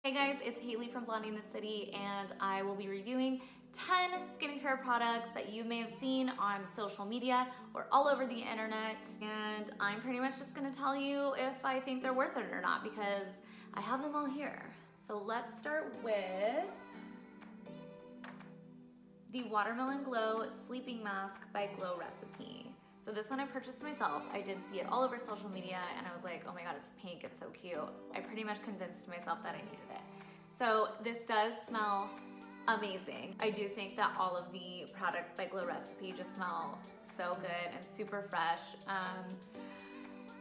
Hey guys, it's Hayley from Blondie in the City, and I will be reviewing 10 skincare products that you may have seen on social media or all over the internet. And I'm pretty much just gonna tell you if I think they're worth it or not because I have them all here. So let's start with the Watermelon Glow Sleeping Mask by Glow Recipe. So this one I purchased myself. I did see it all over social media and I was like, oh my God, it's pink, it's so cute. I pretty much convinced myself that I needed it. So this does smell amazing. I do think that all of the products by Glow Recipe just smell so good and super fresh.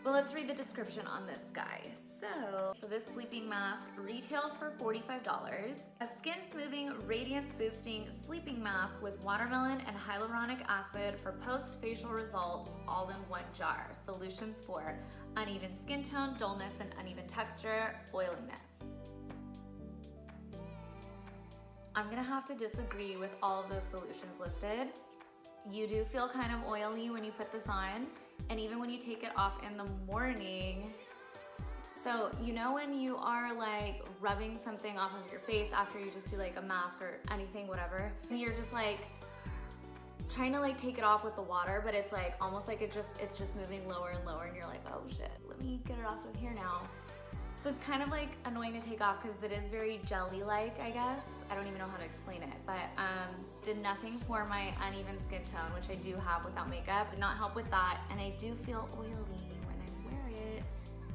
But let's read the description on this guy. So this sleeping mask retails for $45. A skin smoothing, radiance boosting sleeping mask with watermelon and hyaluronic acid for post-facial results all in one jar. Solutions for uneven skin tone, dullness and uneven texture, oiliness. I'm gonna have to disagree with all of those solutions listed. You do feel kind of oily when you put this on, and even when you take it off in the morning. So you know when you are like rubbing something off of your face after you just do like a mask or anything, whatever, and you're just like trying to like take it off with the water, but it's like almost like it's just moving lower and lower, and you're like, oh shit, let me get it off of here now. So it's kind of like annoying to take off because it is very jelly-like, I guess. I don't even know how to explain it, but did nothing for my uneven skin tone, which I do have without makeup. Did not help with that, and I do feel oily when I wear it.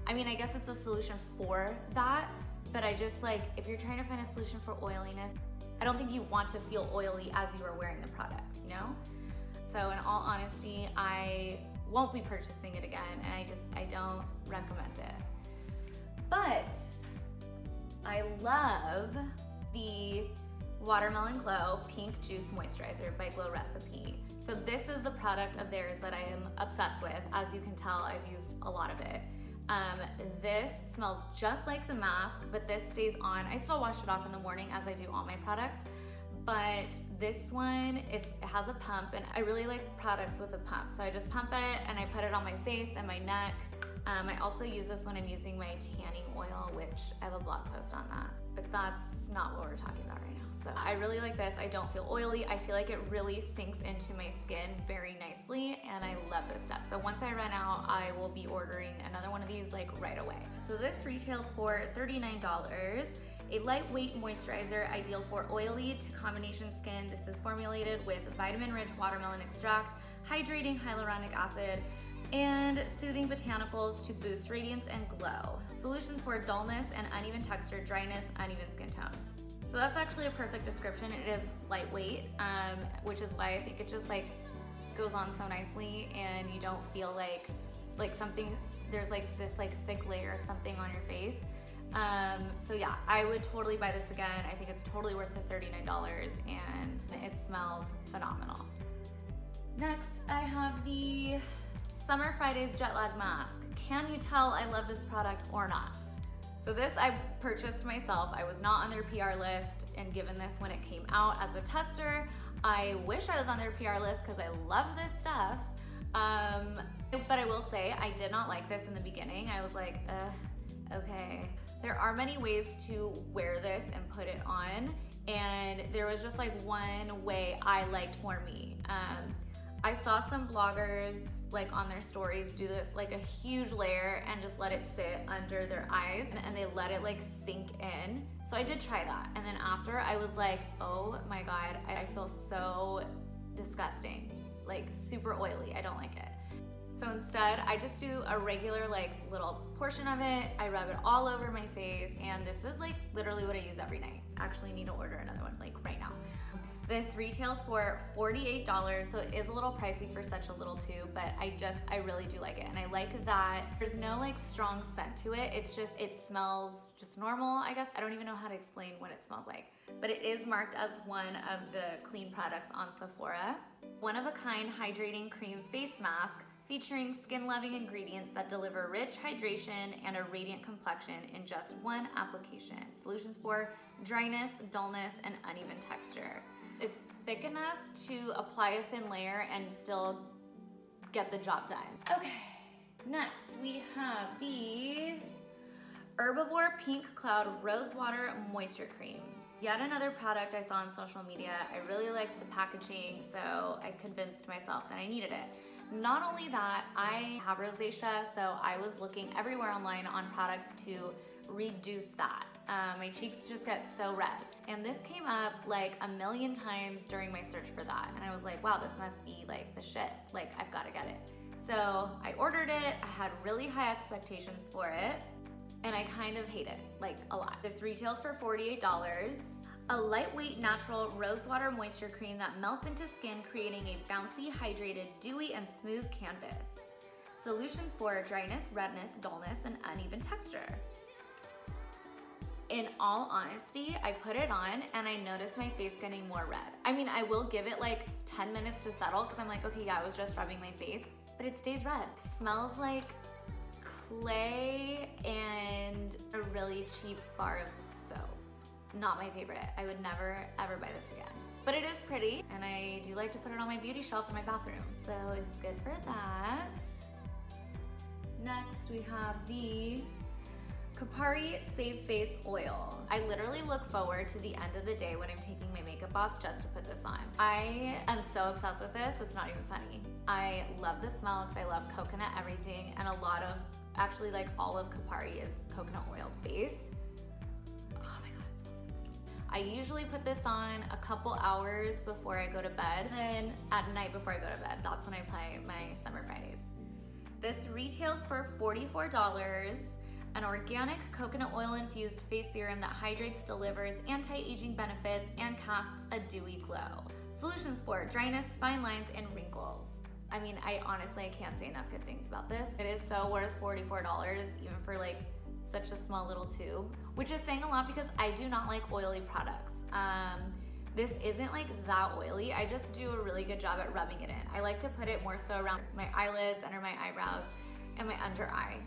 I mean, I guess it's a solution for that, but I just like, if you're trying to find a solution for oiliness, I don't think you want to feel oily as you are wearing the product, you know? So in all honesty, I won't be purchasing it again, and I don't recommend it. But I love the Watermelon Glow Pink Juice Moisturizer by Glow Recipe. So this is the product of theirs that I am obsessed with. As you can tell, I've used a lot of it. This smells just like the mask, but this stays on. I still wash it off in the morning as I do all my products, but this one, it has a pump, and I really like products with a pump. So I just pump it and I put it on my face and my neck. I also use this when I'm using my tanning oil, which I have a blog post on that, but that's not what we're talking about right now. So I really like this. I don't feel oily. I feel like it really sinks into my skin very nicely, and I love this stuff. So once I run out, I will be ordering another one of these like right away. So this retails for $39. A lightweight moisturizer ideal for oily to combination skin. This is formulated with vitamin-rich watermelon extract, hydrating hyaluronic acid, and soothing botanicals to boost radiance and glow. Solutions for dullness and uneven texture, dryness, uneven skin tone. So that's actually a perfect description. It is lightweight, which is why I think it just like goes on so nicely, and you don't feel like something, there's like this like thick layer of something on your face. So yeah, I would totally buy this again. I think it's totally worth the $39, and it smells phenomenal. Next, I have the Summer Fridays Jetlag Mask. Can you tell I love this product or not? So this I purchased myself. I was not on their PR list and given this when it came out as a tester. I wish I was on their PR list because I love this stuff. But I will say I did not like this in the beginning. I was like, okay. There are many ways to wear this and put it on, and there was just like one way I liked for me. I saw some bloggers like on their stories do this like a huge layer and just let it sit under their eyes, and they let it like sink in. So I did try that, and then after I was like, oh my God, I feel so disgusting, like super oily. I don't like it. So instead, I just do a regular like little portion of it. I rub it all over my face, and this is like literally what I use every night. Actually need to order another one like right now. This retails for $48, so it is a little pricey for such a little tube, but I really do like it. And I like that there's no like strong scent to it. It's just, it smells just normal, I guess. I don't even know how to explain what it smells like, but it is marked as one of the clean products on Sephora. One of a kind hydrating cream face mask featuring skin-loving ingredients that deliver rich hydration and a radiant complexion in just one application. Solutions for dryness, dullness, and uneven texture. It's thick enough to apply a thin layer and still get the job done. Okay, next we have the Herbivore Pink Cloud Rose Water Moisture Cream. Yet another product I saw on social media. I really liked the packaging, so I convinced myself that I needed it. Not only that, I have rosacea, so I was looking everywhere online on products to reduce that. My cheeks just get so red. And this came up like a million times during my search for that. And I was like, wow, this must be like the shit. Like, I've gotta get it. So I ordered it. I had really high expectations for it. And I kind of hate it, like a lot. This retails for $48. A lightweight natural rose water moisture cream that melts into skin, creating a bouncy, hydrated, dewy, and smooth canvas. Solutions for dryness, redness, dullness, and uneven texture. In all honesty, I put it on and I noticed my face getting more red. I mean, I will give it like 10 minutes to settle because I'm like, okay, yeah, I was just rubbing my face, but it stays red. It smells like clay and a really cheap bar of soap. Not my favorite. I would never ever buy this again. But it is pretty and I do like to put it on my beauty shelf in my bathroom. So it's good for that. Next we have the Capri Save Face Oil. I literally look forward to the end of the day when I'm taking my makeup off just to put this on. I am so obsessed with this, it's not even funny. I love the smell because I love coconut everything, and a lot of, actually like all of Capri is coconut oil based. Oh my God, it smells so good. I usually put this on a couple hours before I go to bed, then at night before I go to bed, that's when I apply my Summer Fridays. This retails for $44. An organic coconut oil infused face serum that hydrates, delivers anti-aging benefits, and casts a dewy glow. Solutions for dryness, fine lines, and wrinkles. I mean, I honestly can't say enough good things about this. It is so worth $44, even for like such a small little tube, which is saying a lot because I do not like oily products. This isn't like that oily. I just do a really good job at rubbing it in. I like to put it more so around my eyelids, under my eyebrows, and my under eye.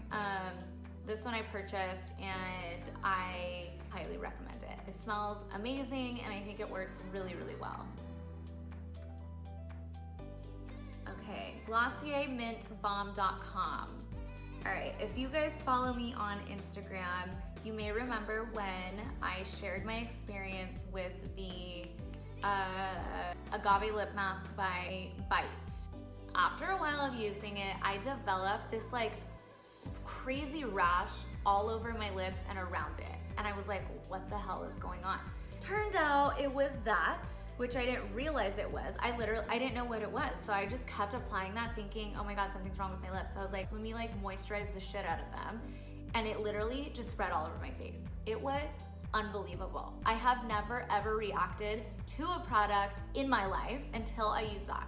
This one I purchased and I highly recommend it. It smells amazing and I think it works really, really well. Okay, GlossierMintBalm.com. All right, if you guys follow me on Instagram, you may remember when I shared my experience with the Agave Lip Mask by Bite. After a while of using it, I developed this like crazy rash all over my lips and around it. And I was like, what the hell is going on? Turned out it was that, which I didn't realize it was. I didn't know what it was. So I just kept applying that thinking, oh my God, something's wrong with my lips. So I was like, let me like moisturize the shit out of them. And it literally just spread all over my face. It was unbelievable. I have never ever reacted to a product in my life until I used that.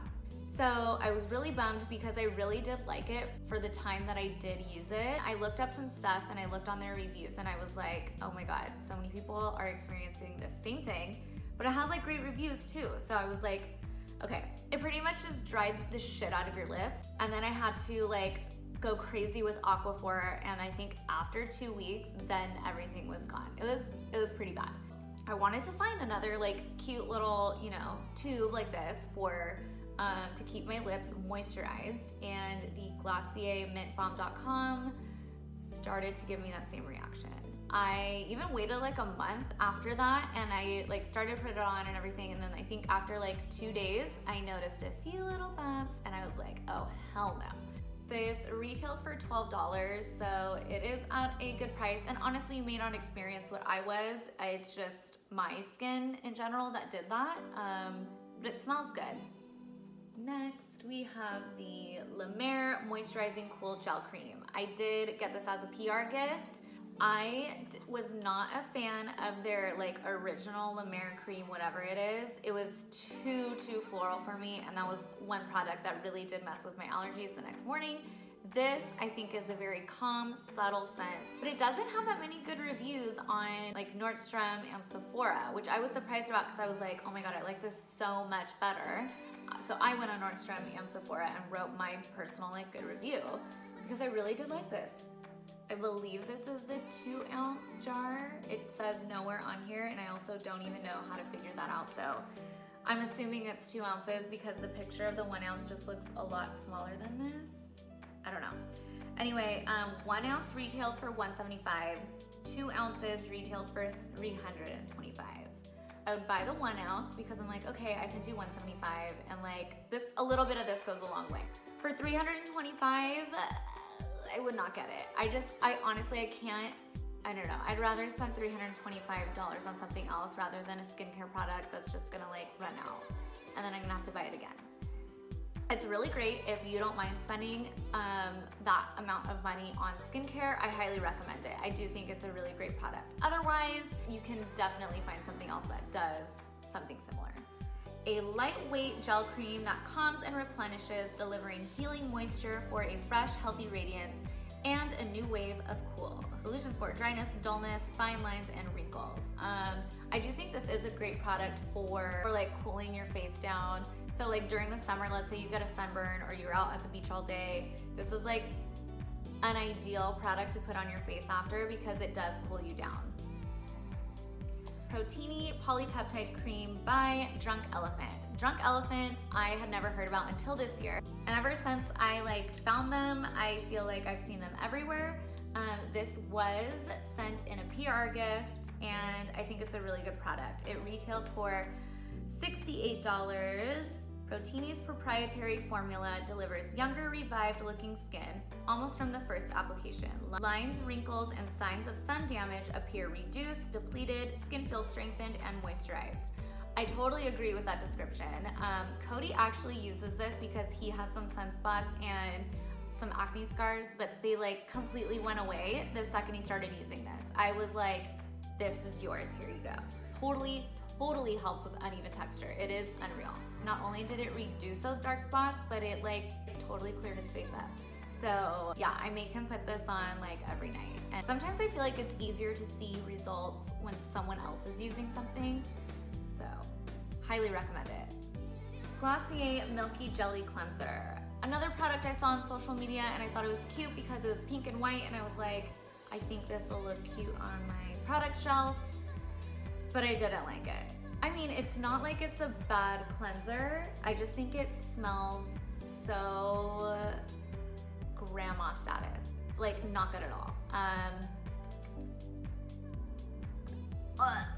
So I was really bummed because I really did like it for the time that I did use it. I looked up some stuff and I looked on their reviews and I was like, oh my God, so many people are experiencing the same thing, but it has like great reviews too. So I was like, okay, it pretty much just dried the shit out of your lips. And then I had to like go crazy with Aquaphor, and I think after 2 weeks, then everything was gone. It was pretty bad. I wanted to find another like cute little, you know, tube like this for to keep my lips moisturized, and the GlossierMintBalm.com started to give me that same reaction. I even waited like a month after that and I like started to put it on and everything, and then I think after like 2 days I noticed a few little bumps and I was like, oh hell no. This retails for $12, so it is at a good price, and honestly you may not experience what I was. It's just my skin in general that did that, but it smells good. Next, we have the La Mer Moisturizing Cool Gel Cream. I did get this as a PR gift. I was not a fan of their like original La Mer cream, whatever it is. It was too floral for me, and that was one product that really did mess with my allergies the next morning. This, I think, is a very calm, subtle scent, but it doesn't have that many good reviews on like Nordstrom and Sephora, which I was surprised about because I was like, oh my God, I like this so much better. So I went on Nordstrom and Sephora and wrote my personal like good review because I really did like this. I believe this is the 2-ounce jar. It says nowhere on here, and I also don't even know how to figure that out. So I'm assuming it's 2 ounces because the picture of the 1 ounce just looks a lot smaller than this. I don't know. Anyway, 1 ounce retails for $175. 2 ounces retails for $325. I would buy the 1 ounce because I'm like, okay, I can do $175, and like this, a little bit of this goes a long way. For $325, I would not get it. I honestly, I can't, I don't know. I'd rather spend $325 on something else rather than a skincare product that's just gonna like run out and then I'm gonna have to buy it again. It's really great if you don't mind spending that amount of money on skincare. I highly recommend it. I do think it's a really great product. Otherwise, you can definitely find something else that does something similar. A lightweight gel cream that calms and replenishes, delivering healing moisture for a fresh, healthy radiance and a new wave of cool. Solutions for dryness, dullness, fine lines, and wrinkles. I do think this is a great product for like cooling your face down. So like during the summer, let's say you get a sunburn or you're out at the beach all day, this is like an ideal product to put on your face after because it does cool you down. Protini Polypeptide Cream by Drunk Elephant. Drunk Elephant, I had never heard about until this year. And ever since I like found them, I feel like I've seen them everywhere. This was sent in a PR gift and I think it's a really good product. It retails for $68. Protini's proprietary formula delivers younger, revived looking skin almost from the first application. Lines, wrinkles, and signs of sun damage appear reduced, depleted, skin feels strengthened and moisturized. I totally agree with that description. Cody actually uses this because he has some sunspots and some acne scars, but they like completely went away the second he started using this. I was like, this is yours, here you go. Totally helps with uneven texture. It is unreal. Not only did it reduce those dark spots, but it totally cleared his face up. So yeah, I make him put this on like every night. And sometimes I feel like it's easier to see results when someone else is using something. So highly recommend it. Glossier Milky Jelly Cleanser. Another product I saw on social media and I thought it was cute because it was pink and white and I was like, I think this will look cute on my product shelf, but I didn't like it. I mean, it's not like it's a bad cleanser. I just think it smells so grandma status. Like, not good at all.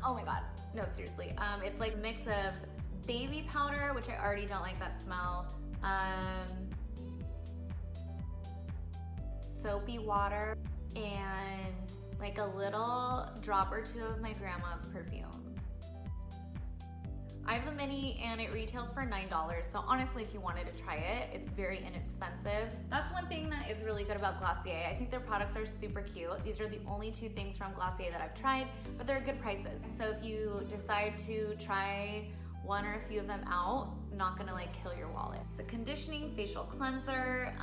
Oh my God, no, seriously. It's like a mix of baby powder, which I already don't like that smell, soapy water, and like a little drop or two of my grandma's perfume. I have the mini and it retails for $9, so honestly if you wanted to try it, it's very inexpensive. That's one thing that is really good about Glossier. I think their products are super cute. These are the only 2 things from Glossier that I've tried, but they're good prices. So if you decide to try one or a few of them out, not gonna like kill your wallet. It's a conditioning facial cleanser.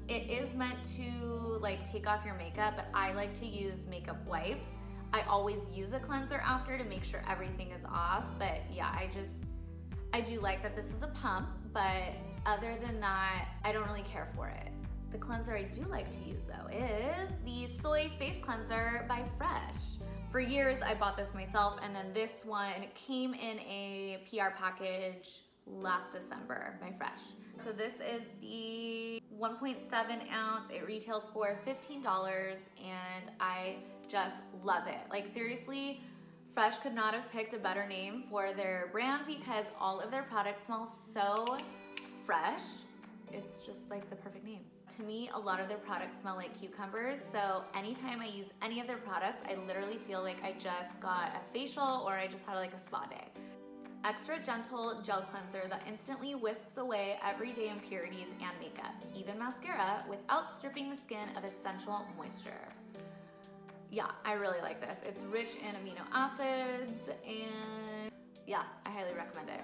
It is meant to like take off your makeup, but I like to use makeup wipes. I always use a cleanser after to make sure everything is off, but yeah, I do like that this is a pump, but other than that, I don't really care for it. The cleanser I do like to use though is the Soy Face Cleanser by Fresh. For years, I bought this myself, and then this one came in a PR package last December by Fresh. So this is the 1.7 ounce. It retails for $15, and I just love it. Like seriously, Fresh could not have picked a better name for their brand because all of their products smell so fresh. It's just like the perfect name. To me, a lot of their products smell like cucumbers, so anytime I use any of their products, I literally feel like I just got a facial or I just had like a spa day. Extra gentle gel cleanser that instantly whisks away everyday impurities and makeup, even mascara, without stripping the skin of essential moisture. Yeah, I really like this. It's rich in amino acids and yeah, I highly recommend it.